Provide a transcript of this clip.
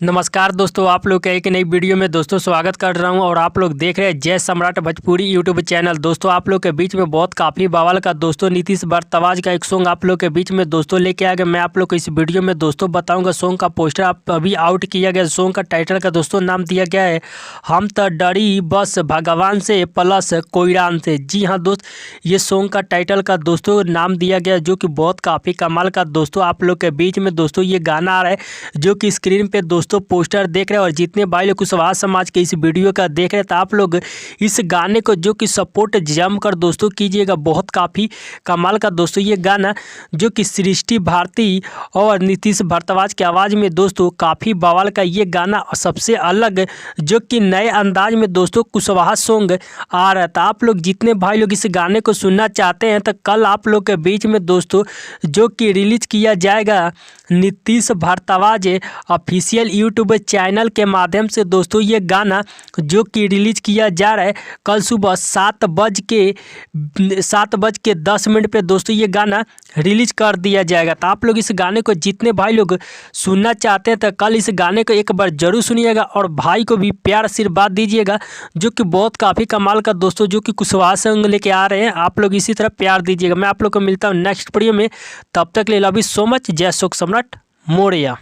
नमस्कार दोस्तों, आप लोग का एक नई वीडियो में दोस्तों स्वागत कर रहा हूं और आप लोग देख रहे हैं जय सम्राट भोजपुरी यूट्यूब चैनल। दोस्तों आप लोग के बीच में बहुत काफ़ी बवाल का दोस्तों नीतीश भारद्वाज का एक सॉन्ग आप लोग के बीच में दोस्तों लेके आ गया। मैं आप लोग को इस वीडियो में दोस्तों बताऊंगा सॉन्ग का पोस्टर आप अभी आउट किया गया। सॉन्ग का टाइटल का दोस्तों नाम दिया गया है हम तो डरी बस भगवान से प्लस कोईरान से। जी हाँ दोस्त, ये सॉन्ग का टाइटल का दोस्तों नाम दिया गया जो कि बहुत काफ़ी कमाल का दोस्तों आप लोग के बीच में दोस्तों ये गाना आ रहा है जो कि स्क्रीन पे दोस्तों पोस्टर देख रहे हैं। और जितने भाई लोग कुशवाहा समाज के इस वीडियो का देख रहे हैं तो आप लोग इस गाने को जो कि सपोर्ट जमकर दोस्तों कीजिएगा। बहुत काफ़ी कमाल का दोस्तों ये गाना जो कि सृष्टि भारती और नीतीश भारद्वाज की आवाज़ में दोस्तों काफ़ी बवाल का ये गाना सबसे अलग जो कि नए अंदाज में दोस्तों कुशवाहा सॉन्ग आ रहा था। आप लोग जितने भाई लोग इस गाने को सुनना चाहते हैं तो कल आप लोग के बीच में दोस्तों जो कि रिलीज किया जाएगा Nitish Bhardwaj official YouTube channel के माध्यम से दोस्तों ये गाना जो कि रिलीज किया जा रहा है कल सुबह 7:10 पे दोस्तों ये गाना रिलीज कर दिया जाएगा। तो आप लोग इस गाने को जितने भाई लोग सुनना चाहते हैं तो कल इस गाने को एक बार जरूर सुनिएगा और भाई को भी प्यार आशीर्वाद दीजिएगा जो कि बहुत काफ़ी कमाल का दोस्तों जो कि कुशवाहा सॉन्ग लेके आ रहे हैं। आप लोग इसी तरह प्यार दीजिएगा। मैं आप लोग को मिलता हूँ नेक्स्ट वीडियो में, तब तक ले लव यू सो मच। जय शोक सम्राट मौर्य।